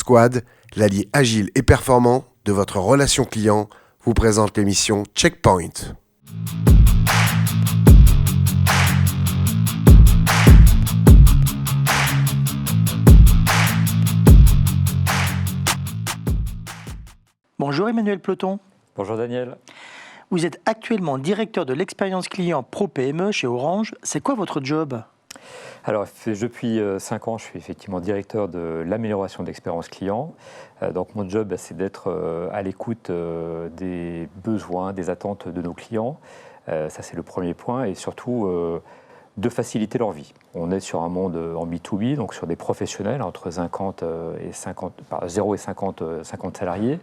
Squad, l'allié agile et performant de votre relation client, vous présente l'émission Checkpoint. Bonjour Emmanuel Ploton. Bonjour Daniel. Vous êtes actuellement directeur de l'expérience client Pro PME chez Orange. C'est quoi votre job ? Alors, depuis 5 ans, je suis effectivement directeur de l'amélioration de l'expérience client. Donc, mon job, c'est d'être à l'écoute des besoins, des attentes de nos clients. Ça, c'est le premier point. Et surtout, de faciliter leur vie. On est sur un monde en B2B, donc sur des professionnels entre 0 et 50 salariés.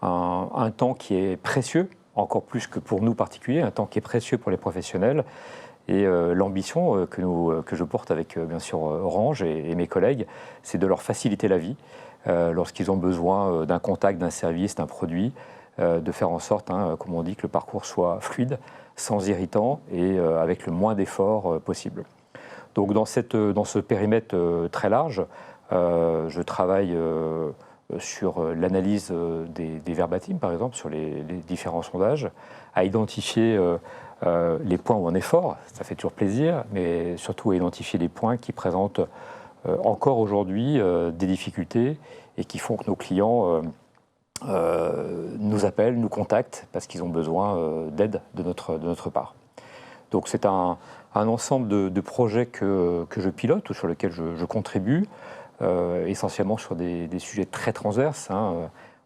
Un temps qui est précieux, encore plus que pour nous particuliers, un temps qui est précieux pour les professionnels. Et l'ambition que je porte avec bien sûr Orange et mes collègues, c'est de leur faciliter la vie lorsqu'ils ont besoin d'un contact, d'un service, d'un produit, de faire en sorte, comme on dit, que le parcours soit fluide, sans irritant et avec le moins d'efforts possible. Donc dans ce périmètre très large, je travaille sur l'analyse des verbatims, par exemple, sur les différents sondages, à identifier les points où on est fort, ça fait toujours plaisir, mais surtout à identifier les points qui présentent encore aujourd'hui des difficultés et qui font que nos clients nous appellent, nous contactent parce qu'ils ont besoin d'aide de notre part. Donc c'est un ensemble de projets que je pilote ou sur lesquels je contribue, essentiellement sur des sujets très transverses.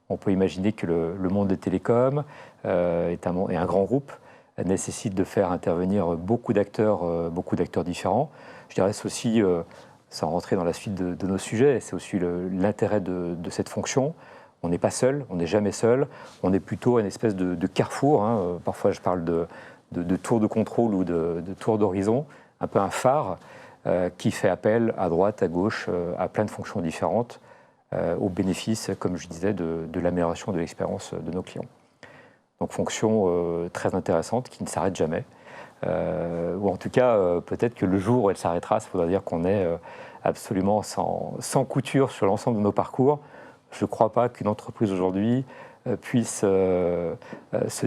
On peut imaginer que le monde des télécoms est un grand groupe, nécessite de faire intervenir beaucoup d'acteurs différents. Je dirais c'est aussi, sans rentrer dans la suite de nos sujets, c'est aussi l'intérêt de cette fonction. On n'est pas seul, on n'est jamais seul, on est plutôt une espèce de carrefour. Parfois je parle de tour de contrôle ou de tour d'horizon, un peu un phare qui fait appel à droite, à gauche, à plein de fonctions différentes, au bénéfice, comme je disais, de l'amélioration de l'expérience de nos clients. Donc fonction très intéressante qui ne s'arrête jamais. Ou en tout cas, peut-être que le jour où elle s'arrêtera, ça voudra dire qu'on est absolument sans couture sur l'ensemble de nos parcours. Je ne crois pas qu'une entreprise aujourd'hui puisse se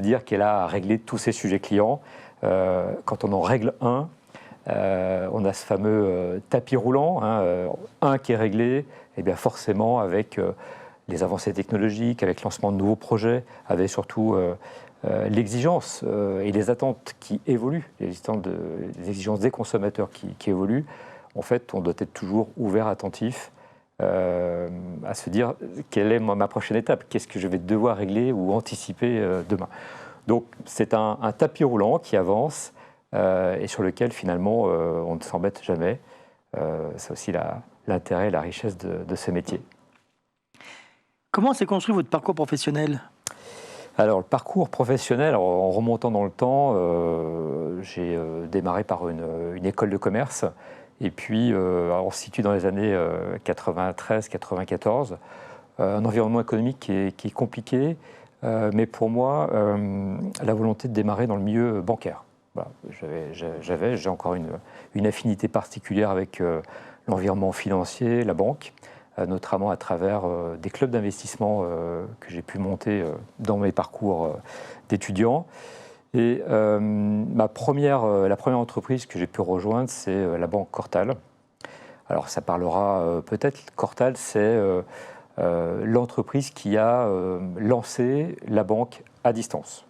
dire qu'elle a à régler tous ses sujets clients. Quand on en règle un, on a ce fameux tapis roulant, un qui est réglé, et bien forcément avec les avancées technologiques, avec le lancement de nouveaux projets, avec surtout l'exigence et les attentes qui évoluent, les exigences des consommateurs qui évoluent. En fait, on doit être toujours ouvert, attentif à se dire quelle est ma prochaine étape, qu'est-ce que je vais devoir régler ou anticiper demain. Donc c'est un tapis roulant qui avance et sur lequel finalement on ne s'embête jamais. C'est aussi l'intérêt et la richesse de ce métier. Comment s'est construit votre parcours professionnel ? Alors, le parcours professionnel, en remontant dans le temps, j'ai démarré par une école de commerce. Et puis, on se situe dans les années 93-94. Un environnement économique qui est compliqué, mais pour moi, la volonté de démarrer dans le milieu bancaire. Voilà, j'ai encore une affinité particulière avec l'environnement financier, la banque, notamment à travers des clubs d'investissement que j'ai pu monter dans mes parcours d'étudiant. Et la première entreprise que j'ai pu rejoindre, c'est la banque Cortal. Alors ça parlera peut-être, Cortal, c'est l'entreprise qui a lancé la banque à distance.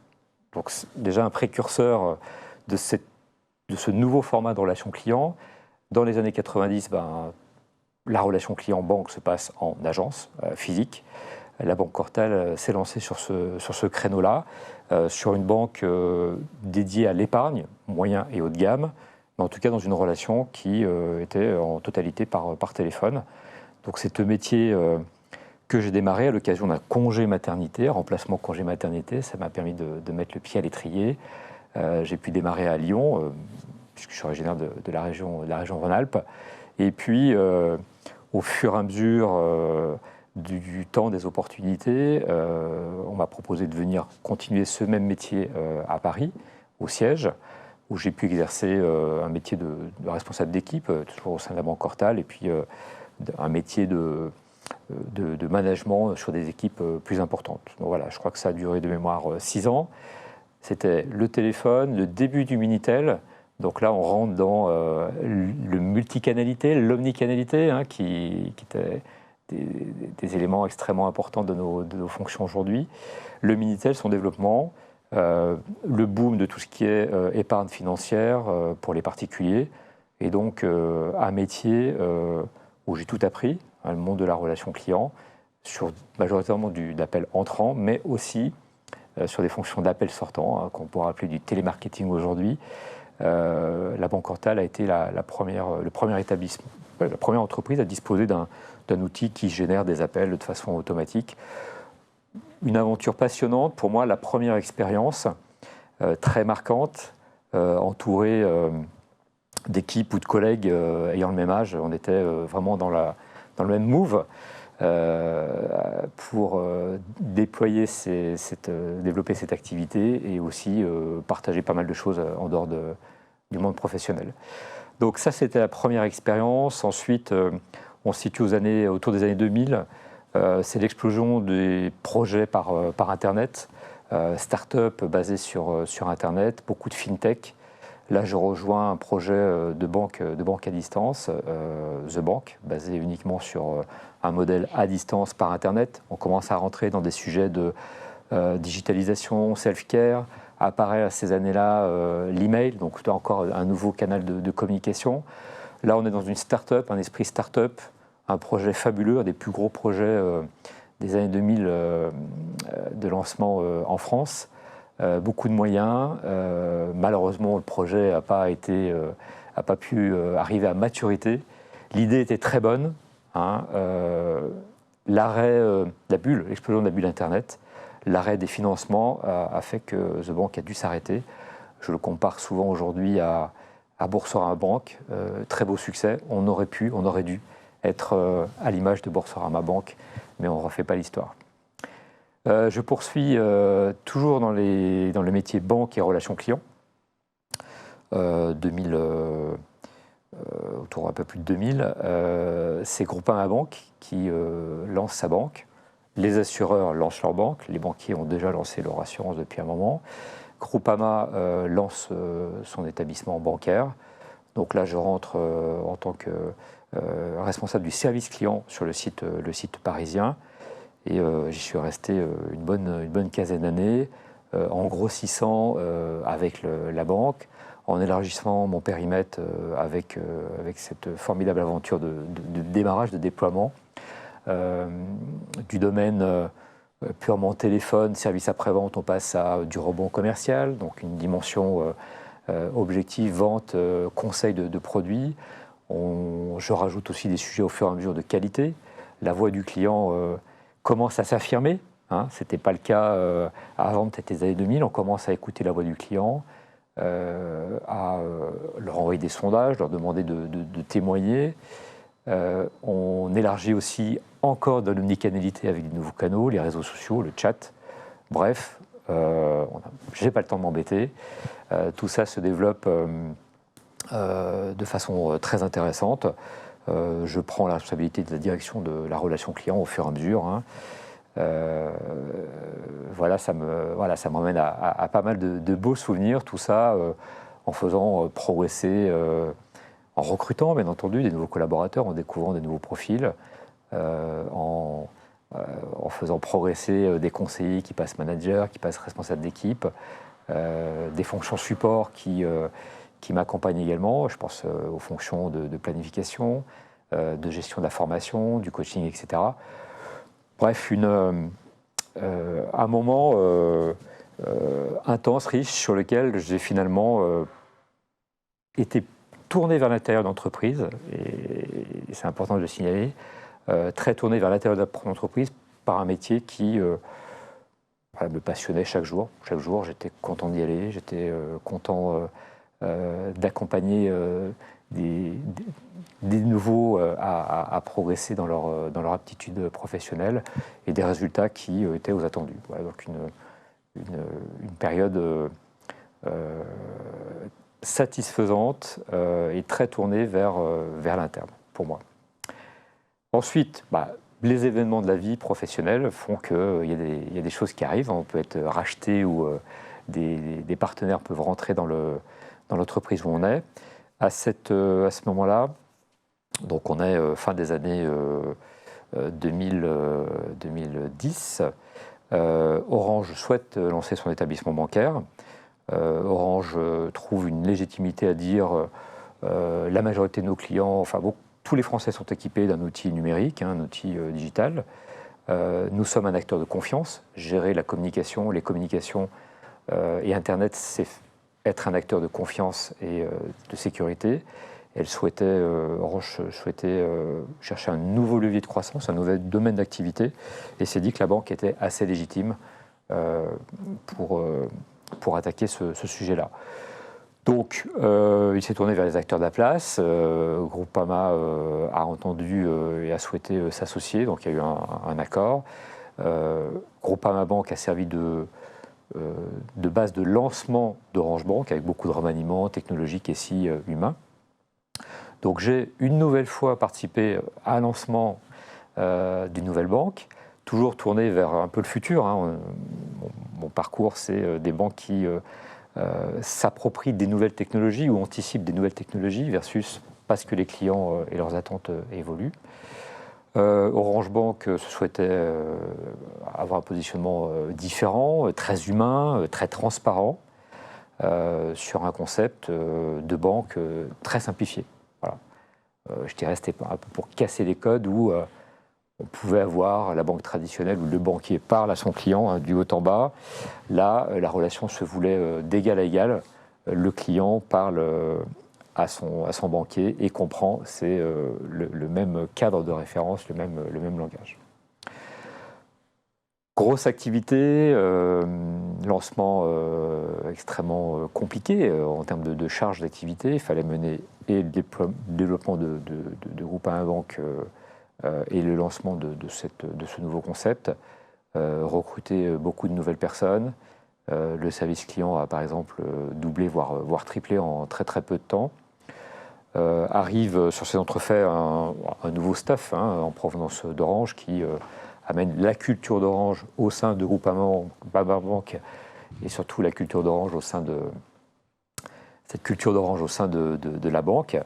Donc c'est déjà un précurseur de ce nouveau format de relation client. Dans les années 90, la relation client-banque se passe en agence physique. La banque Cortal s'est lancée sur ce créneau-là, sur une banque dédiée à l'épargne, moyen et haut de gamme, mais en tout cas dans une relation qui était en totalité par téléphone. Donc c'est un métier que j'ai démarré à l'occasion d'un congé maternité, remplacement congé maternité. Ça m'a permis de mettre le pied à l'étrier. J'ai pu démarrer à Lyon, puisque je suis originaire de la région Rhône-Alpes. Et puis, au fur et à mesure du temps, des opportunités, on m'a proposé de venir continuer ce même métier à Paris, au siège, où j'ai pu exercer un métier de responsable d'équipe, toujours au sein de la banque Cortal, et puis un métier de management sur des équipes plus importantes. Donc voilà, je crois que ça a duré de mémoire 6 ans. C'était le téléphone, le début du Minitel. Donc là, on rentre dans le multicanalité, l'omnicanalité, hein, qui étaient des éléments extrêmement importants de nos fonctions aujourd'hui. Le Minitel, son développement, le boom de tout ce qui est épargne financière pour les particuliers, et donc un métier où j'ai tout appris, hein, le monde de la relation client, sur majoritairement d'appel entrant, mais aussi sur des fonctions d'appel sortant, hein, qu'on pourrait appeler du télémarketing aujourd'hui. La Banque Ortal a été le premier établissement, la première entreprise à disposer d'un outil qui génère des appels de façon automatique. Une aventure passionnante, pour moi, la première expérience très marquante, entourée d'équipes ou de collègues ayant le même âge. On était vraiment dans le même move pour développer cette activité et aussi partager pas mal de choses en dehors du monde professionnel. Donc ça, c'était la première expérience. Ensuite, on se situe autour des années 2000. C'est l'explosion des projets par Internet, start-up basées sur Internet, beaucoup de fintech. Là, je rejoins un projet de banque à distance, The Bank, basé uniquement sur un modèle à distance par Internet. On commence à rentrer dans des sujets de digitalisation, self-care. Apparaît à ces années-là l'email, donc là encore un nouveau canal de communication. Là, on est dans une start-up, un esprit start-up, un projet fabuleux, un des plus gros projets des années 2000 de lancement en France. Beaucoup de moyens. Malheureusement, le projet n'a pas pu arriver à maturité. L'idée était très bonne. Hein, l'explosion de la bulle Internet, l'arrêt des financements a fait que The Bank a dû s'arrêter. Je le compare souvent aujourd'hui à Boursorama Bank. Très beau succès. On aurait dû être à l'image de Boursorama Bank, mais on ne refait pas l'histoire. Je poursuis toujours dans le métier banque et relations clients. Autour un peu plus de 2000, c'est Groupama Banque qui lance sa banque. Les assureurs lancent leur banque. Les banquiers ont déjà lancé leur assurance depuis un moment. Groupama lance son établissement bancaire. Donc là, je rentre en tant que responsable du service client sur le site parisien. Et j'y suis resté une bonne quinzaine d'années, en grossissant avec la banque, en élargissant mon périmètre avec cette formidable aventure de démarrage, de déploiement, du domaine purement téléphone, service après-vente, on passe à du rebond commercial, donc une dimension objective, vente, conseil de produits. Je rajoute aussi des sujets au fur et à mesure de qualité. La voix du client commence à s'affirmer. Hein, ce n'était pas le cas avant peut-être les années 2000. On commence à écouter la voix du client, à leur envoyer des sondages, leur demander de témoigner. On élargit aussi encore de l'omnicanalité avec de nouveaux canaux, les réseaux sociaux, le chat. Bref, j'ai pas le temps de m'embêter. Tout ça se développe de façon très intéressante. Je prends la responsabilité de la direction de la relation client au fur et à mesure. Hein. Ça me ramène à pas mal de beaux souvenirs, tout ça en faisant progresser, en recrutant bien entendu des nouveaux collaborateurs, en découvrant des nouveaux profils, en faisant progresser des conseillers qui passent managers, qui passent responsables d'équipe, des fonctions support qui m'accompagnent également. Je pense aux fonctions de planification, de gestion de la formation, du coaching, etc. Bref, un moment intense, riche, sur lequel j'ai finalement été tourné vers l'intérieur d'entreprise, et c'est important de le signaler, très tourné vers l'intérieur de l'entreprise par un métier qui me passionnait chaque jour. Chaque jour, j'étais content d'y aller, j'étais content d'accompagner des nouveaux à progresser dans leur aptitude professionnelle et des résultats qui étaient aux attendus. Voilà, donc une période satisfaisante et très tournée vers l'interne pour moi. Ensuite, les événements de la vie professionnelle font qu'il y a des choses qui arrivent. On peut être racheté ou des partenaires peuvent rentrer dans l'entreprise où on est. À ce moment-là, donc on est fin des années 2010, Orange souhaite lancer son établissement bancaire. Orange trouve une légitimité à dire la majorité de nos clients, enfin bon, tous les Français sont équipés d'un outil numérique, un outil digital. Nous sommes un acteur de confiance. Gérer la communication, les communications et Internet, c'est être un acteur de confiance et de sécurité. Orange souhaitait chercher un nouveau levier de croissance, un nouvel domaine d'activité, et s'est dit que la banque était assez légitime pour attaquer ce sujet-là. Donc, il s'est tourné vers les acteurs de la place. Groupama a entendu et a souhaité s'associer, donc il y a eu un accord. Groupama Banque a servi de base de lancement d'Orange Bank, avec beaucoup de remaniements technologiques et si humains. Donc j'ai une nouvelle fois participé à un lancement d'une nouvelle banque, toujours tourné vers un peu le futur. Mon parcours, c'est des banques qui s'approprient des nouvelles technologies ou anticipent des nouvelles technologies versus parce que les clients et leurs attentes évoluent. Orange Bank se souhaitait avoir un positionnement différent, très humain, très transparent, sur un concept de banque très simplifié. Voilà. Je dirais que c'était un peu pour casser les codes où on pouvait avoir la banque traditionnelle où le banquier parle à son client du haut en bas. Là, la relation se voulait d'égal à égal. Le client parle à son banquier et comprend, c'est le même cadre de référence, le même langage. Grosse activité, lancement extrêmement compliqué en termes de charge d'activité. Il fallait mener et le développement de Groupama Banque et le lancement de ce nouveau concept, recruter beaucoup de nouvelles personnes. Le service client a par exemple doublé, voire triplé en très très peu de temps. Arrive sur ces entrefaits un nouveau staff en provenance d'Orange qui amène la culture d'Orange au sein de Groupama Banque et surtout la culture d'Orange au sein de cette culture d'Orange au sein de la banque.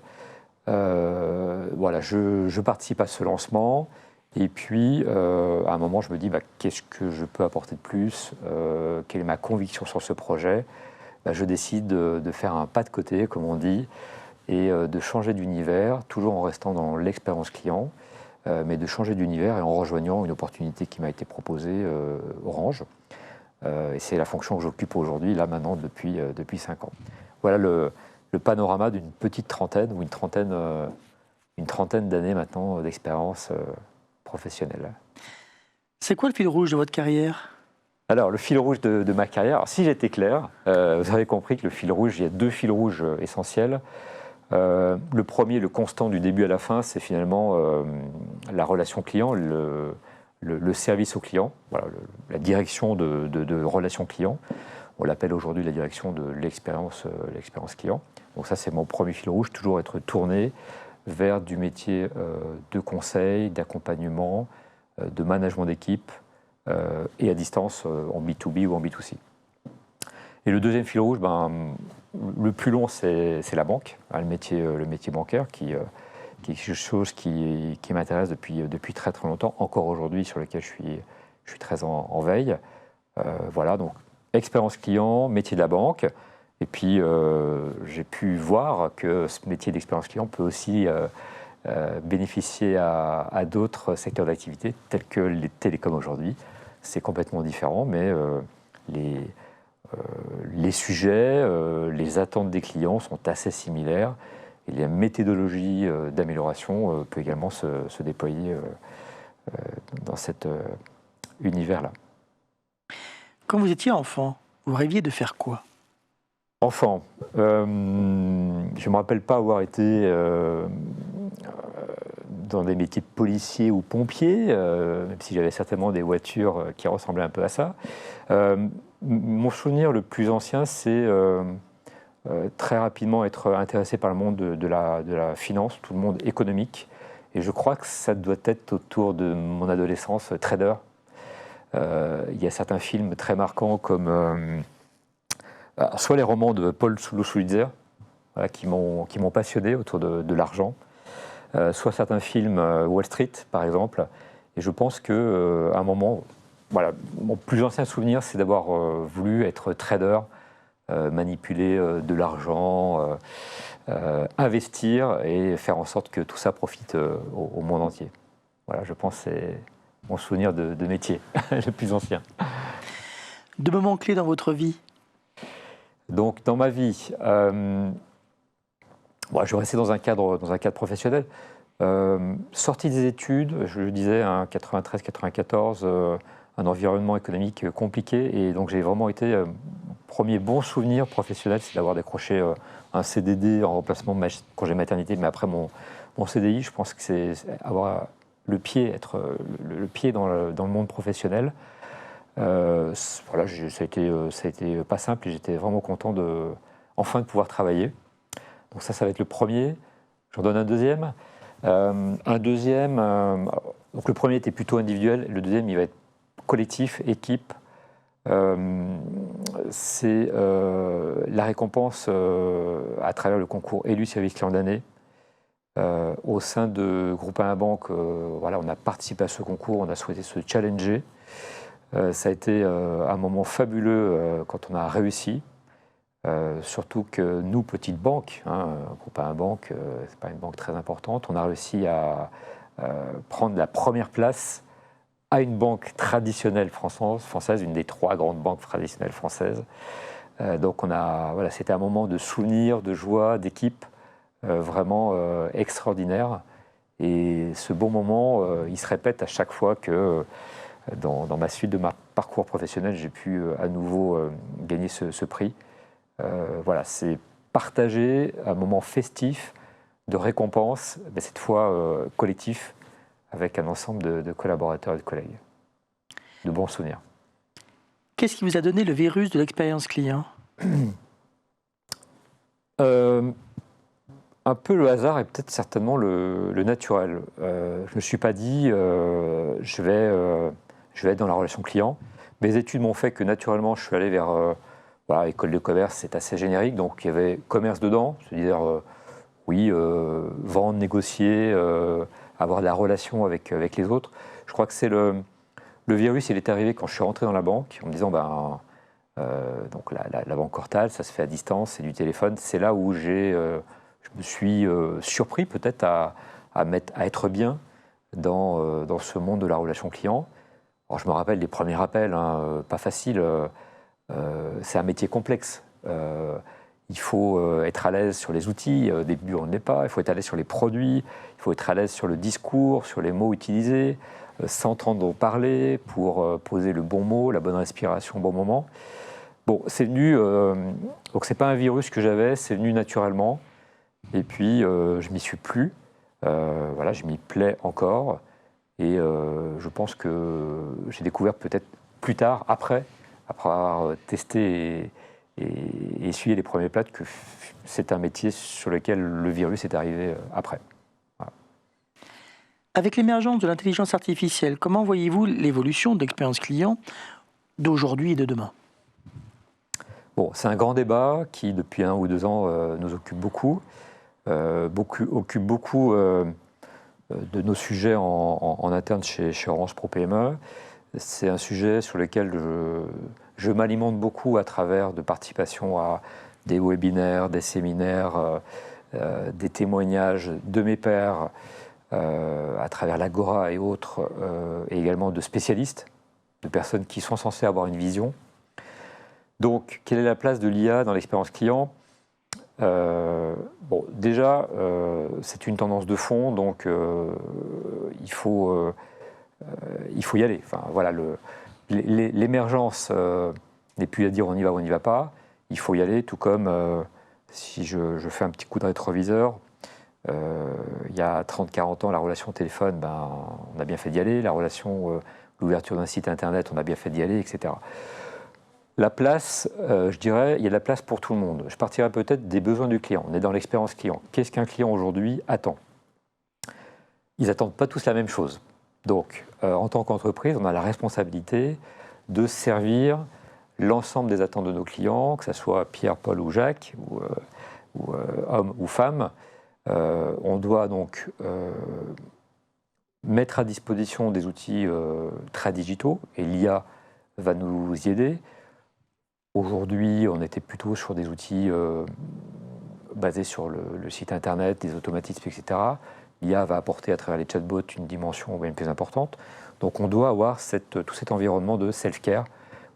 Voilà, je participe à ce lancement et puis à un moment je me dis qu'est-ce que je peux apporter de plus, quelle est ma conviction sur ce projet. Je décide de faire un pas de côté, comme on dit, et de changer d'univers, toujours en restant dans l'expérience client, mais de changer d'univers et en rejoignant une opportunité qui m'a été proposée, Orange. Et c'est la fonction que j'occupe aujourd'hui, là maintenant, depuis 5 ans. Voilà le panorama d'une petite trentaine ou une trentaine d'années maintenant d'expérience professionnelle. C'est quoi le fil rouge de votre carrière ? Alors, le fil rouge de ma carrière, alors, si j'étais clair, vous avez compris que le fil rouge, il y a 2 fils rouges essentiels. Le premier, le constant du début à la fin, c'est finalement la relation client, le service au client, voilà, la direction de relation client. On l'appelle aujourd'hui la direction de l'expérience client. Donc ça, c'est mon premier fil rouge, toujours être tourné vers du métier de conseil, d'accompagnement, de management d'équipe et à distance en B2B ou en B2C. Et le deuxième fil rouge, le plus long, c'est la banque, le métier bancaire, qui est quelque chose qui m'intéresse depuis très très longtemps, encore aujourd'hui, sur lequel je suis très en veille. Voilà, donc expérience client, métier de la banque. Et puis, j'ai pu voir que ce métier d'expérience client peut aussi bénéficier à d'autres secteurs d'activité, tels que les télécoms aujourd'hui. C'est complètement différent, mais les sujets, les attentes des clients sont assez similaires. Et la méthodologie d'amélioration peut également se déployer dans cet univers-là. Quand vous étiez enfant, vous rêviez de faire quoi ? Enfant, je ne me rappelle pas avoir été dans des métiers de policier ou pompier, même si j'avais certainement des voitures qui ressemblaient un peu à ça. Mon souvenir le plus ancien, c'est très rapidement être intéressé par le monde de la finance, tout le monde économique, Et je crois que ça doit être autour de mon adolescence, trader. Il y a certains films très marquants comme soit les romans de Paul Sulitzer, voilà, qui m'ont passionné autour de l'argent, soit certains films Wall Street par exemple. Et je pense qu'à un moment, voilà, mon plus ancien souvenir, c'est d'avoir voulu être trader, manipuler de l'argent, investir et faire en sorte que tout ça profite au monde entier. Voilà, je pense que c'est mon souvenir de métier le plus ancien. 2 moments clés dans votre vie? Donc, dans ma vie, bon, je vais rester dans un cadre professionnel. Sortie des études, je le disais, 93-94, un environnement économique compliqué. Et donc, j'ai vraiment été... premier bon souvenir professionnel, c'est d'avoir décroché un CDD en remplacement de congé maternité. Mais après mon CDI, je pense que c'est avoir le pied dans le monde professionnel. Voilà, ça a été pas simple et j'étais vraiment content enfin de pouvoir travailler. Donc ça va être le premier. J'en donne un deuxième. Donc le premier était plutôt individuel, le deuxième il va être collectif, équipe. C'est la récompense à travers le concours élu service client d'année. Au sein de Groupama Banque, voilà, on a participé à ce concours, on a souhaité se challenger. Ça a été un moment fabuleux quand on a réussi. Surtout que nous, petite banque, Groupama Banque, c'est pas une banque très importante, on a réussi à prendre la première place à une banque traditionnelle française, une des 3 grandes banques traditionnelles françaises. Donc voilà, c'était un moment de souvenir, de joie, d'équipe, vraiment extraordinaire. Et ce bon moment, il se répète à chaque fois que dans ma suite de ma parcours professionnel, j'ai pu à nouveau gagner ce prix. Voilà, c'est partager un moment festif de récompense, mais cette fois collectif, avec un ensemble de collaborateurs et de collègues. De bons souvenirs. Qu'est-ce qui vous a donné le virus de l'expérience client? Un peu le hasard et peut-être certainement le naturel. Je ne me suis pas dit je vais être dans la relation client. Mes études m'ont fait que naturellement je suis allé vers voilà, école de commerce, c'est assez générique, donc il y avait commerce dedans, c'est-à-dire oui, vendre, négocier, avoir de la relation avec les autres. Je crois que c'est le virus, il est arrivé quand je suis rentré dans la banque en me disant donc la banque Cortal, ça se fait à distance, c'est du téléphone. C'est là où je me suis surpris peut-être à être bien dans ce monde de la relation client. Alors je me rappelle des premiers appels, pas facile. C'est un métier complexe. Il faut être à l'aise sur les outils. Au début, on ne l'est pas. Il faut être à l'aise sur les produits. Il faut être à l'aise sur le discours, sur les mots utilisés, s'entendre parler pour poser le bon mot, la bonne respiration au bon moment. Bon, c'est venu. Donc, c'est pas un virus que j'avais. C'est venu naturellement. Et puis, je m'y suis plu. Voilà, je m'y plais encore. Et je pense que j'ai découvert peut-être plus tard, après avoir testé et essuyé les premiers plats, que c'est un métier sur lequel le virus est arrivé après. Voilà. Avec l'émergence de l'intelligence artificielle, comment voyez-vous l'évolution de l'expérience client d'aujourd'hui et de demain? Bon, c'est un grand débat qui, depuis 1 ou 2 ans, nous occupe beaucoup. Occupe beaucoup de nos sujets en interne chez Orange Pro PME. C'est un sujet sur lequel je m'alimente beaucoup à travers de participation à des webinaires, des séminaires, des témoignages de mes pairs, à travers l'Agora et autres, et également de spécialistes, de personnes qui sont censées avoir une vision. Donc, quelle est la place de l'IA dans l'expérience client ? Bon, déjà, c'est une tendance de fond, donc il faut y aller. Enfin, voilà, l'émergence n'est plus à dire on y va ou on n'y va pas. Il faut y aller, tout comme si je fais un petit coup de rétroviseur. Il y a 30-40 ans, la relation téléphone, on a bien fait d'y aller. La relation, l'ouverture d'un site internet, on a bien fait d'y aller, etc. La place, je dirais, il y a de la place pour tout le monde. Je partirais peut-être des besoins du client. On est dans l'expérience client. Qu'est-ce qu'un client aujourd'hui attend ? ils n'attendent pas tous la même chose. Donc, en tant qu'entreprise, on a la responsabilité de servir l'ensemble des attentes de nos clients, que ce soit Pierre, Paul ou Jacques, ou homme ou femme. On doit donc mettre à disposition des outils très digitaux, et l'IA va nous y aider. Aujourd'hui, on était plutôt sur des outils basés sur le site internet, des automatismes, etc. L'IA va apporter à travers les chatbots une dimension bien plus importante. Donc on doit avoir tout cet environnement de self-care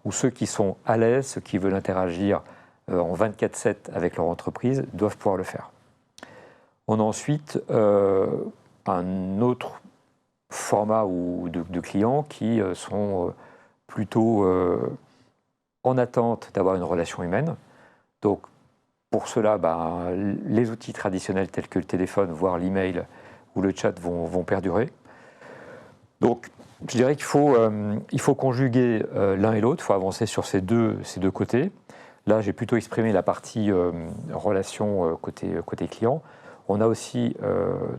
où ceux qui sont à l'aise, ceux qui veulent interagir en 24/7 avec leur entreprise doivent pouvoir le faire. On a ensuite un autre format de clients qui sont plutôt en attente d'avoir une relation humaine. Donc pour cela, les outils traditionnels tels que le téléphone, voire l'email ou le chat vont perdurer. Donc je dirais qu'il faut conjuguer l'un et l'autre, il faut avancer sur ces deux côtés. Là, j'ai plutôt exprimé la partie relation côté client. On a aussi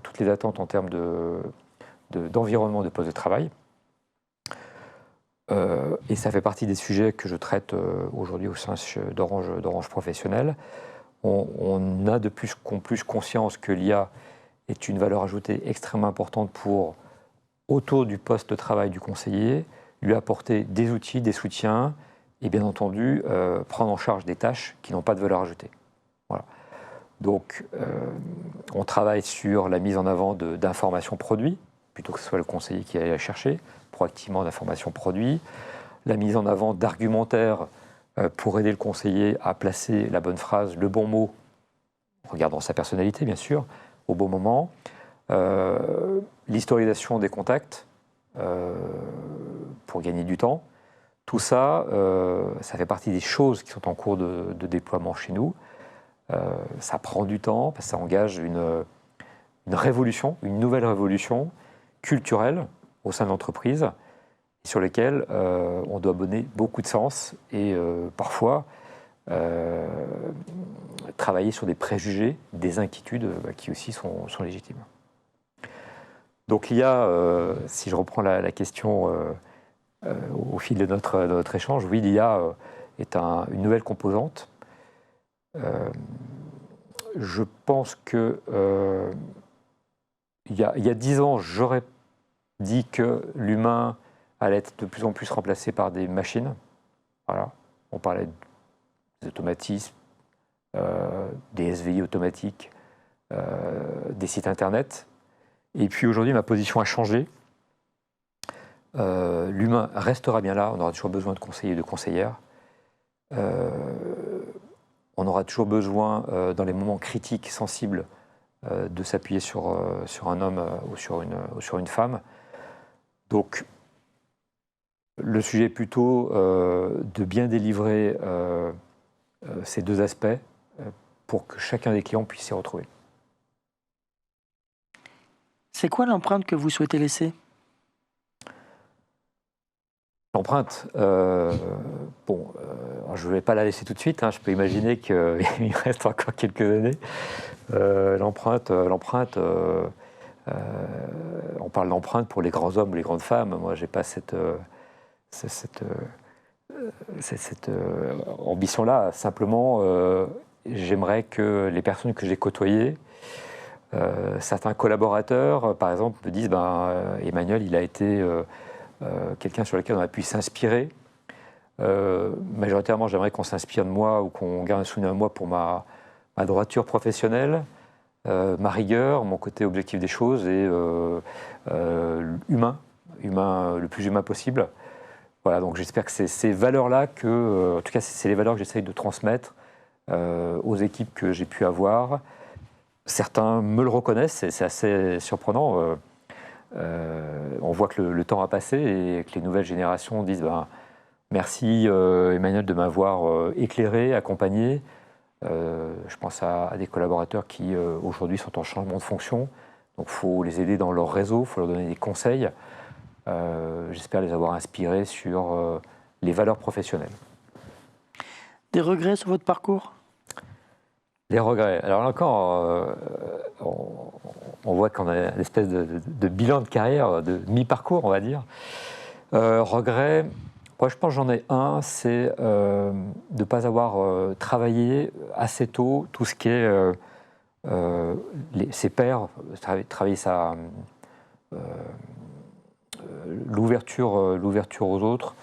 toutes les attentes en termes d'environnement de poste de travail. Et ça fait partie des sujets que je traite aujourd'hui au sein d'Orange Professionnel. On a de plus en plus conscience que l'IA est une valeur ajoutée extrêmement importante autour du poste de travail du conseiller, lui apporter des outils, des soutiens et bien entendu prendre en charge des tâches qui n'ont pas de valeur ajoutée. Voilà. Donc on travaille sur la mise en avant d'informations produits, plutôt que ce soit le conseiller qui aille la chercher, proactivement d'informations produits, la mise en avant d'argumentaires pour aider le conseiller à placer la bonne phrase, le bon mot, en regardant sa personnalité bien sûr, au bon moment, l'historisation des contacts pour gagner du temps. Tout ça, ça fait partie des choses qui sont en cours de déploiement chez nous. Ça prend du temps, parce que ça engage une révolution, une nouvelle révolution culturelle au sein de l'entreprise, sur lesquelles on doit donner beaucoup de sens et parfois travailler sur des préjugés, des inquiétudes qui aussi sont légitimes. Donc l'IA, si je reprends la question au fil de notre échange, oui, l'IA est une nouvelle composante. Je pense que il y a 10 ans, j'aurais dit que l'humain allait être de plus en plus remplacé par des machines. Voilà. On parlait des automatismes, des SVI automatiques, des sites internet. Et puis aujourd'hui, ma position a changé. L'humain restera bien là, on aura toujours besoin de conseillers et de conseillères. On aura toujours besoin, dans les moments critiques, sensibles, de s'appuyer sur un homme ou sur une femme. Donc, le sujet est plutôt de bien délivrer ces deux aspects pour que chacun des clients puisse s'y retrouver. C'est quoi l'empreinte que vous souhaitez laisser ? L'empreinte, je ne vais pas la laisser tout de suite, je peux imaginer qu'il me reste encore quelques années. L'empreinte, on parle d'empreinte pour les grands hommes, les grandes femmes. Moi, je n'ai pas cette ambition-là. Simplement, j'aimerais que les personnes que j'ai côtoyées, certains collaborateurs, par exemple, me disent Emmanuel, il a été quelqu'un sur lequel on a pu s'inspirer. Majoritairement, j'aimerais qu'on s'inspire de moi ou qu'on garde un souvenir de moi pour ma droiture professionnelle, ma rigueur, mon côté objectif des choses et humain, le plus humain possible. Voilà, donc j'espère que c'est ces valeurs-là en tout cas, c'est les valeurs que j'essaye de transmettre aux équipes que j'ai pu avoir. Certains me le reconnaissent, et c'est assez surprenant. On voit que le temps a passé et que les nouvelles générations disent merci Emmanuel de m'avoir éclairé, accompagné. Je pense à des collaborateurs qui aujourd'hui sont en changement de fonction. Donc il faut les aider dans leur réseau, il faut leur donner des conseils. J'espère les avoir inspirés sur les valeurs professionnelles. Des regrets sur votre parcours ? Les regrets. Alors là encore, on voit qu'on a une espèce de bilan de carrière, de mi-parcours, on va dire. Regret, moi je pense que j'en ai un, c'est de ne pas avoir travaillé assez tôt tout ce qui est ses pairs, travailler l'ouverture aux autres.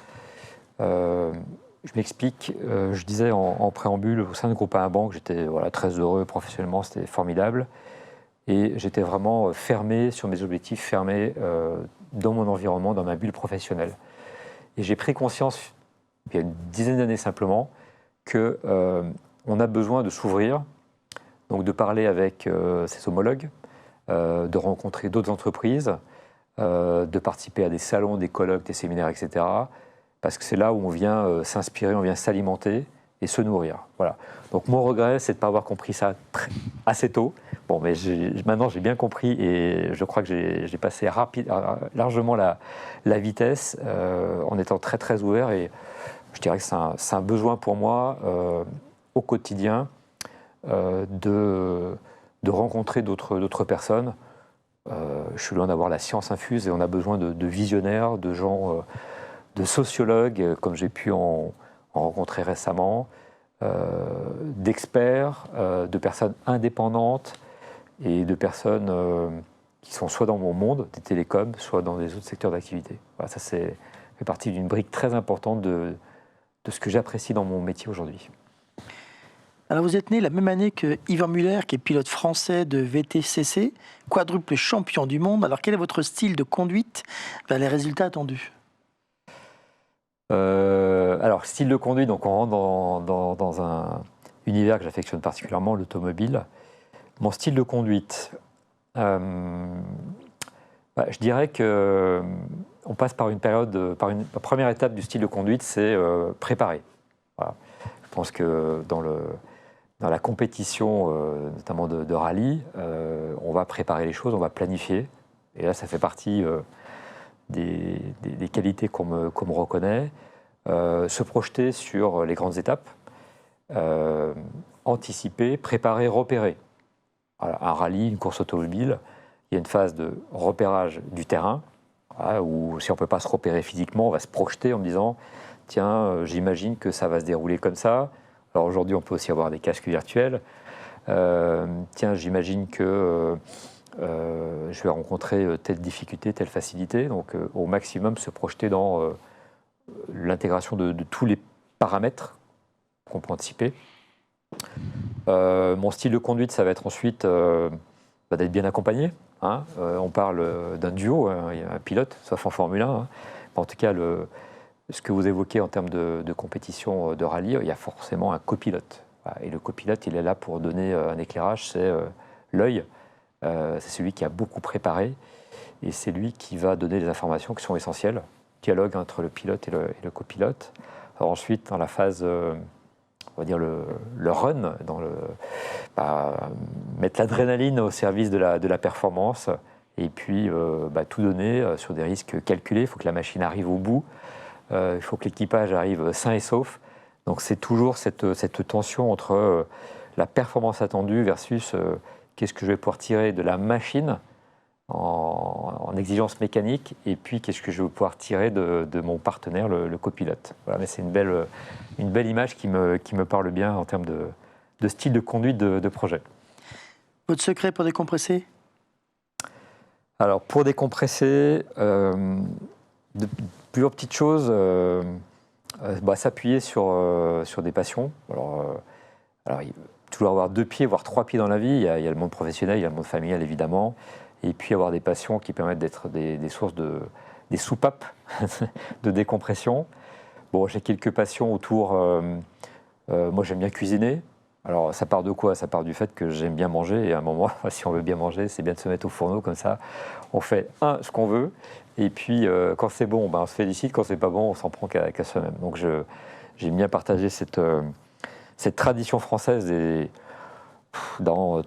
Je m'explique, je disais en préambule, au sein de Groupama Banque, j'étais très heureux professionnellement, c'était formidable. Et j'étais vraiment fermé sur mes objectifs, fermé dans mon environnement, dans ma bulle professionnelle. Et j'ai pris conscience, il y a une dizaine d'années simplement, qu'on a besoin de s'ouvrir, donc de parler avec ses homologues, de rencontrer d'autres entreprises, de participer à des salons, des colloques, des séminaires, etc. Parce que c'est là où on vient s'inspirer, on vient s'alimenter et se nourrir. Voilà. Donc mon regret, c'est de ne pas avoir compris ça assez tôt. Bon, mais maintenant j'ai bien compris et je crois que j'ai passé largement la vitesse en étant très très ouvert, et je dirais que c'est un besoin pour moi au quotidien de rencontrer d'autres personnes. Je suis loin d'avoir la science infuse et on a besoin de visionnaires, de gens, de sociologues comme j'ai pu en rencontrer récemment, d'experts, de personnes indépendantes et de personnes qui sont soit dans mon monde des télécoms, soit dans des autres secteurs d'activité. Voilà, ça fait partie d'une brique très importante de ce que j'apprécie dans mon métier aujourd'hui. Alors vous êtes né la même année que Yvan Muller, qui est pilote français de VTCC, quadruple champion du monde. Alors quel est votre style de conduite vers les résultats attendus ? Alors, style de conduite, donc on rentre dans un univers que j'affectionne particulièrement, l'automobile. Mon style de conduite, je dirais que on passe par une période, la première étape du style de conduite, c'est préparer. Voilà. Je pense que dans la compétition, notamment de rallye, on va préparer les choses, on va planifier. Et là, ça fait partie des qualités qu'on me reconnaît. Se projeter sur les grandes étapes, anticiper, préparer, repérer. Voilà, un rallye, une course automobile, il y a une phase de repérage du terrain, où si on ne peut pas se repérer physiquement, on va se projeter en me disant « Tiens, j'imagine que ça va se dérouler comme ça ». Alors aujourd'hui, on peut aussi avoir des casques virtuels. Tiens, j'imagine que je vais rencontrer telle difficulté, telle facilité. Donc au maximum, se projeter dans l'intégration de tous les paramètres qu'on peut anticiper. Mon style de conduite, ça va être ensuite d'être bien accompagné. On parle d'un duo, il y a un pilote, sauf en Formule 1. En tout cas, ce que vous évoquez en termes de compétition de rallye, il y a forcément un copilote. Et le copilote, il est là pour donner un éclairage, c'est l'œil. C'est celui qui a beaucoup préparé et c'est lui qui va donner les informations qui sont essentielles. Dialogue entre le pilote et le copilote. Alors ensuite, dans la phase, on va dire le run, mettre l'adrénaline au service de la performance et puis tout donner sur des risques calculés. Il faut que la machine arrive au bout, il faut que l'équipage arrive sain et sauf. Donc c'est toujours cette tension entre la performance attendue versus qu'est-ce que je vais pouvoir tirer de la machine en exigence mécanique, et puis qu'est-ce que je vais pouvoir tirer de mon partenaire, le copilote. Voilà, mais c'est une belle image qui me parle bien en termes de style de conduite de projet. Votre secret pour décompresser ? Alors, pour décompresser, de plusieurs petites choses, s'appuyer sur des passions. Alors, il faut toujours avoir 2 pieds, voire 3 pieds dans la vie. Il y a le monde professionnel, il y a le monde familial, évidemment. Et puis avoir des passions qui permettent d'être des sources des soupapes de décompression. Bon, j'ai quelques passions autour. Moi, j'aime bien cuisiner. Alors, ça part de quoi ? Ça part du fait que j'aime bien manger. Et à un moment, si on veut bien manger, c'est bien de se mettre au fourneau comme ça. On fait ce qu'on veut. Et puis, quand c'est bon, on se félicite. Quand c'est pas bon, on s'en prend qu'à soi-même. Donc, j'aime bien partager cette tradition française dans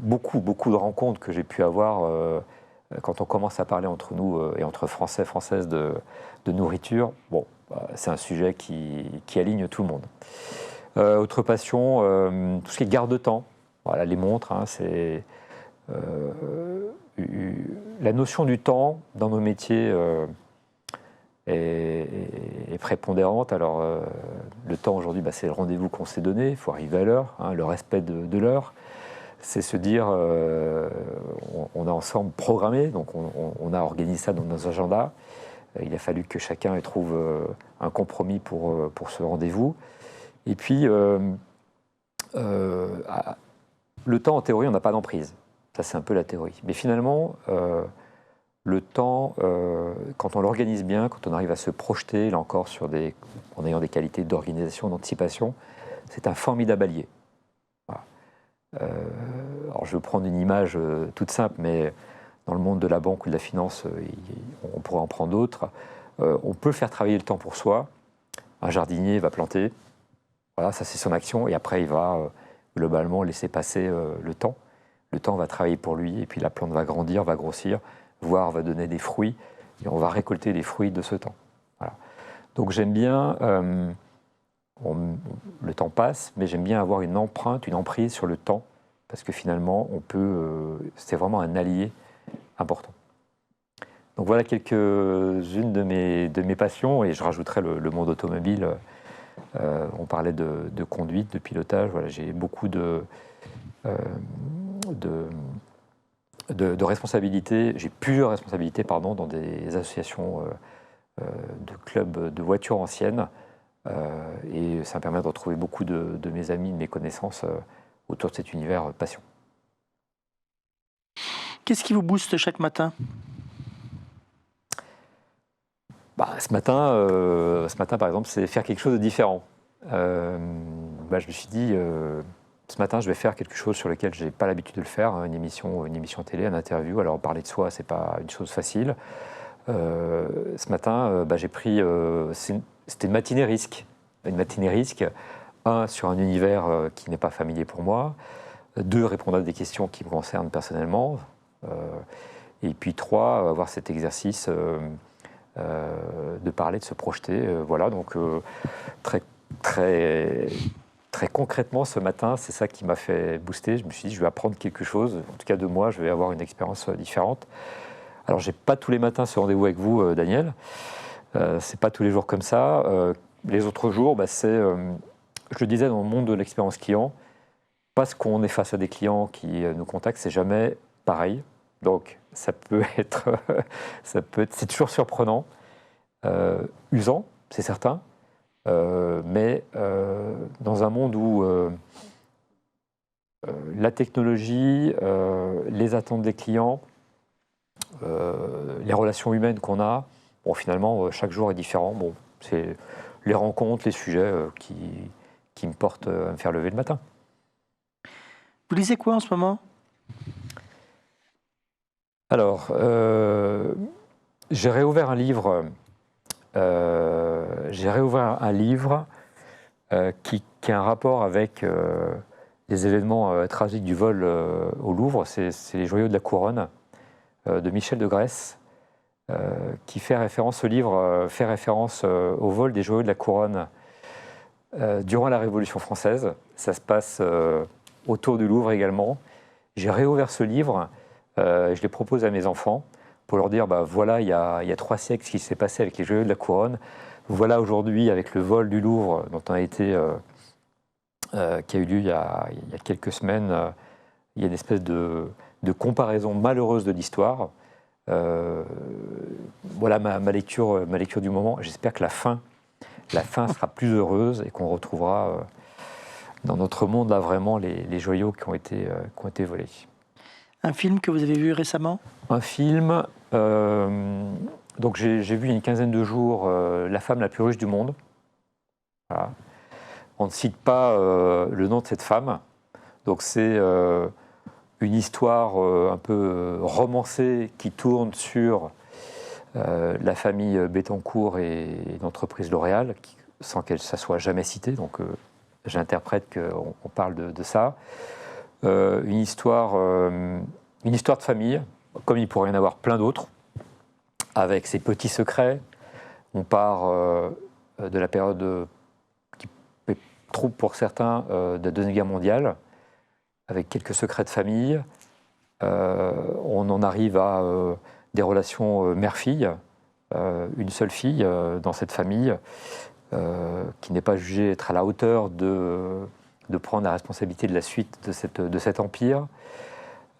beaucoup de rencontres que j'ai pu avoir quand on commence à parler entre nous et entre Français, Françaises de nourriture. Bon, c'est un sujet qui aligne tout le monde. Autre passion, tout ce qui est garde-temps. Voilà, les montres, c'est la notion du temps dans nos métiers est prépondérante. Alors, le temps aujourd'hui, c'est le rendez-vous qu'on s'est donné, il faut arriver à l'heure, hein, le respect de l'heure. C'est se dire, on a ensemble programmé, donc on a organisé ça dans nos agendas. Il a fallu que chacun trouve un compromis pour ce rendez-vous. Et puis, le temps, en théorie, on n'a pas d'emprise. Ça, c'est un peu la théorie. Mais finalement, le temps, quand on l'organise bien, quand on arrive à se projeter, là encore, en ayant des qualités d'organisation, d'anticipation, c'est un formidable allié. Voilà. Alors, je vais prendre une image toute simple, mais dans le monde de la banque ou de la finance, on pourrait en prendre d'autres. On peut faire travailler le temps pour soi. Un jardinier va planter. Voilà, ça c'est son action. Et après, il va globalement laisser passer le temps. Le temps va travailler pour lui. Et puis la plante va grandir, va grossir, voire va donner des fruits. Et on va récolter les fruits de ce temps. Voilà. Donc j'aime bien... le temps passe, mais j'aime bien avoir une empreinte, une emprise sur le temps. Parce que finalement, c'est vraiment un allié important. Donc voilà quelques-unes de mes passions, et je rajouterai le monde automobile. On parlait de conduite, de pilotage. Voilà, j'ai beaucoup de responsabilités. J'ai plusieurs responsabilités, dans des associations de clubs de voitures anciennes, et ça me permet de retrouver beaucoup de mes amis, de mes connaissances autour de cet univers passion. Qu'est-ce qui vous booste chaque matin ? Ce matin, par exemple, c'est faire quelque chose de différent. Je me suis dit, ce matin, je vais faire quelque chose sur lequel je n'ai pas l'habitude de le faire, hein, une émission télé, une interview. Alors, parler de soi, ce n'est pas une chose facile. Ce matin, j'ai pris... c'était une matinée risque. Une matinée risque, sur un univers qui n'est pas familier pour moi. 2, répondre à des questions qui me concernent personnellement. Et puis 3, avoir cet exercice de parler, de se projeter. Voilà, donc très concrètement, ce matin, c'est ça qui m'a fait booster. Je me suis dit, je vais apprendre quelque chose. En tout cas, de moi, je vais avoir une expérience différente. Alors, je n'ai pas tous les matins ce rendez-vous avec vous, Daniel. C'est pas tous les jours comme ça. Les autres jours, je le disais, dans le monde de l'expérience client, parce qu'on est face à des clients qui nous contactent, c'est jamais pareil. Donc, c'est toujours surprenant, usant, c'est certain, mais dans un monde où la technologie, les attentes des clients, les relations humaines qu'on a, finalement, chaque jour est différent. C'est les rencontres, les sujets qui me portent à me faire lever le matin. Vous lisez quoi en ce moment ? Alors, j'ai réouvert un livre. Qui a un rapport avec les événements tragiques du vol au Louvre. C'est Les Joyaux de la Couronne de Michel de Grèce, qui fait référence, ce livre fait référence au vol des Joyaux de la Couronne durant la Révolution française. Ça se passe autour du Louvre également. J'ai réouvert ce livre, je l'ai proposé à mes enfants pour leur dire, voilà, il y a 3 siècles, ce qui s'est passé avec les Joyaux de la Couronne. Voilà aujourd'hui, avec le vol du Louvre, qui a eu lieu il y a quelques semaines, il y a une espèce de comparaison malheureuse de l'histoire. Voilà ma lecture du moment. J'espère que la fin sera plus heureuse et qu'on retrouvera dans notre monde là vraiment les joyaux qui ont été volés. Un film que vous avez vu récemment ? Un film, donc j'ai vu il y a une quinzaine de jours La femme la plus riche du monde. Voilà. On ne cite pas le nom de cette femme. Donc c'est une histoire un peu romancée qui tourne sur la famille Bettencourt et l'entreprise L'Oréal, sans qu'elle ne soit jamais citée. Donc j'interprète qu'on parle de ça. Une histoire de famille, comme il pourrait y en avoir plein d'autres, avec ses petits secrets. On part de la période qui est trouble pour certains de la Deuxième Guerre mondiale, avec quelques secrets de famille, On en arrive à des relations mère-fille, une seule fille dans cette famille, qui n'est pas jugée être à la hauteur de prendre la responsabilité de la suite de cet empire.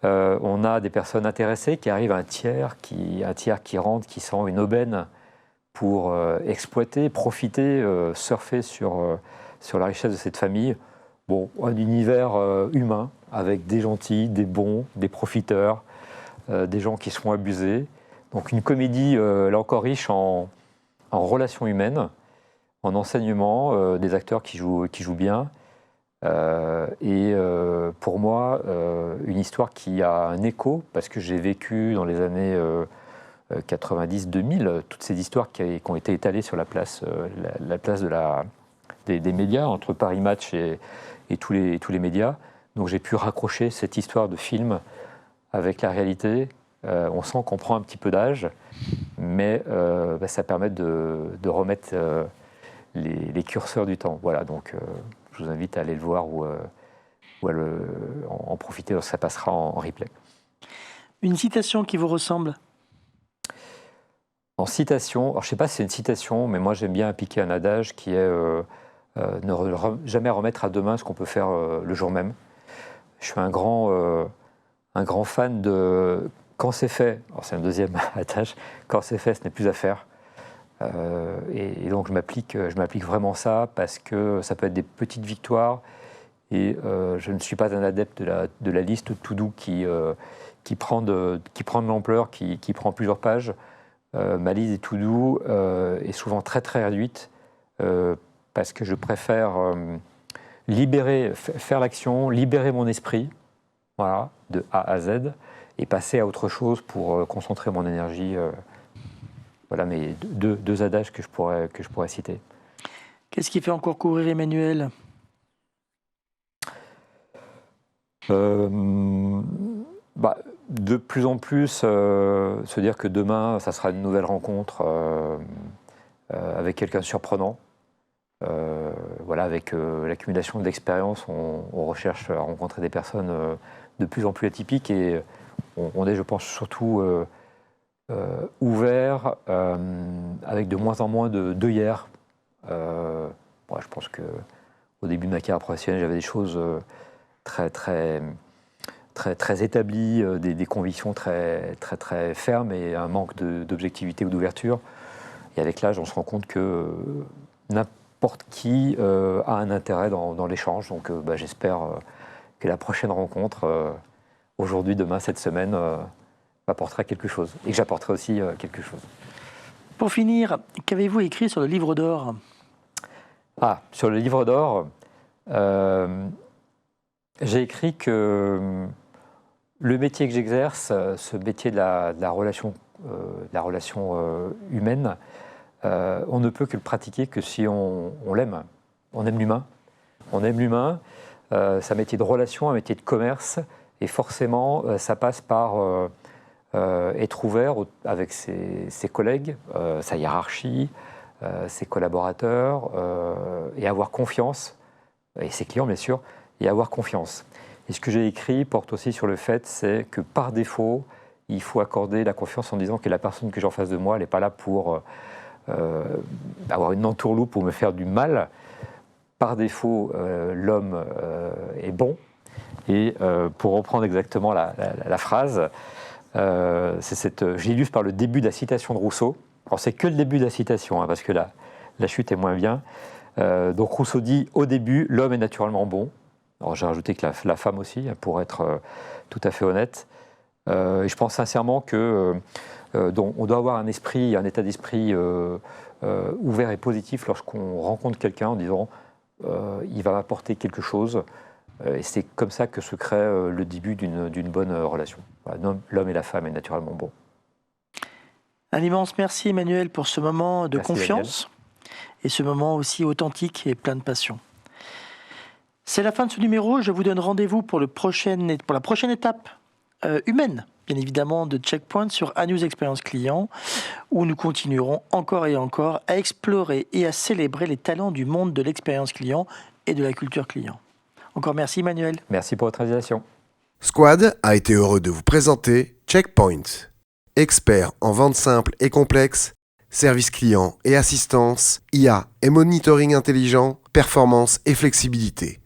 On a des personnes intéressées qui arrivent à un tiers qui rentre, qui sent une aubaine pour exploiter, profiter, surfer sur la richesse de cette famille. Bon, un univers humain, avec des gentils, des bons, des profiteurs, des gens qui sont abusés. Donc une comédie, là encore, riche en relations humaines, en enseignement, des acteurs qui jouent bien. Pour moi, une histoire qui a un écho, parce que j'ai vécu dans les années 90-2000, toutes ces histoires qui ont été étalées sur la place des médias, entre Paris Match et tous les médias. Donc j'ai pu raccrocher cette histoire de film avec la réalité. On sent qu'on prend un petit peu d'âge, mais ça permet de remettre les curseurs du temps. Voilà, donc je vous invite à aller le voir ou à en profiter lorsque ça passera en replay. Une citation qui vous ressemble? En citation, alors je ne sais pas si c'est une citation, mais moi j'aime bien appliquer un adage qui est jamais remettre à demain ce qu'on peut faire le jour même. Je suis un grand fan de quand c'est fait, alors c'est un deuxième adage, quand c'est fait, ce n'est plus à faire. Et donc je m'applique vraiment ça parce que ça peut être des petites victoires et je ne suis pas un adepte de la liste to do qui prend de l'ampleur, qui prend plusieurs pages. Ma liste des to do est souvent très très réduite parce que je préfère faire l'action, libérer mon esprit, voilà, de A à Z, et passer à autre chose pour concentrer mon énergie. Voilà mes deux adages que je pourrais citer. Qu'est-ce qui fait encore courir Emmanuel? De plus en plus, se dire que demain, ça sera une nouvelle rencontre avec quelqu'un de surprenant. Voilà, avec l'accumulation d'expérience, on recherche à rencontrer des personnes de plus en plus atypiques et on est, je pense, surtout ouvert, avec de moins en moins d'œillères. Je pense qu'au début de ma carrière professionnelle, j'avais des choses très établies, des convictions très fermes et un manque d'objectivité ou d'ouverture. Et avec l'âge, on se rend compte que n'importe qui a un intérêt dans l'échange. Donc j'espère que la prochaine rencontre, aujourd'hui, demain, cette semaine, m'apportera quelque chose. Et que j'apporterai aussi quelque chose. Pour finir, qu'avez-vous écrit sur le livre d'or? Sur le livre d'or, j'ai écrit que le métier que j'exerce, ce métier de la relation humaine, on ne peut que le pratiquer que si on l'aime. On aime l'humain. On aime l'humain. C'est un métier de relation, un métier de commerce. Et forcément, ça passe par être ouvert avec ses collègues, sa hiérarchie, ses collaborateurs, et avoir confiance, et ses clients bien sûr, et avoir confiance. Et ce que j'ai écrit porte aussi sur le fait, c'est que par défaut, il faut accorder la confiance en disant que la personne que j'ai en face de moi, elle n'est pas là pour avoir une entourloupe pour me faire du mal. Par défaut, l'homme est bon. Et pour reprendre exactement la phrase, je l'illustre par le début de la citation de Rousseau. Alors c'est que le début de la citation, parce que la chute est moins bien. Donc Rousseau dit « Au début, l'homme est naturellement bon ». Alors j'ai rajouté que la femme aussi, pour être tout à fait honnête. Et je pense sincèrement que on doit avoir un état d'esprit ouvert et positif lorsqu'on rencontre quelqu'un en disant il va m'apporter quelque chose. Et c'est comme ça que se crée le début d'une bonne relation. Voilà, l'homme et la femme est naturellement bons. Un immense merci Emmanuel pour ce moment de Merci, confiance et ce moment aussi authentique et plein de passion. C'est la fin de ce numéro. Je vous donne rendez-vous pour la prochaine étape humaine, bien évidemment, de Checkpoint sur ANews Expérience Client, où nous continuerons encore et encore à explorer et à célébrer les talents du monde de l'expérience client et de la culture client. Encore merci Emmanuel. Merci pour votre invitation. Squad a été heureux de vous présenter Checkpoint. Expert en vente simple et complexe, service client et assistance, IA et monitoring intelligent, performance et flexibilité.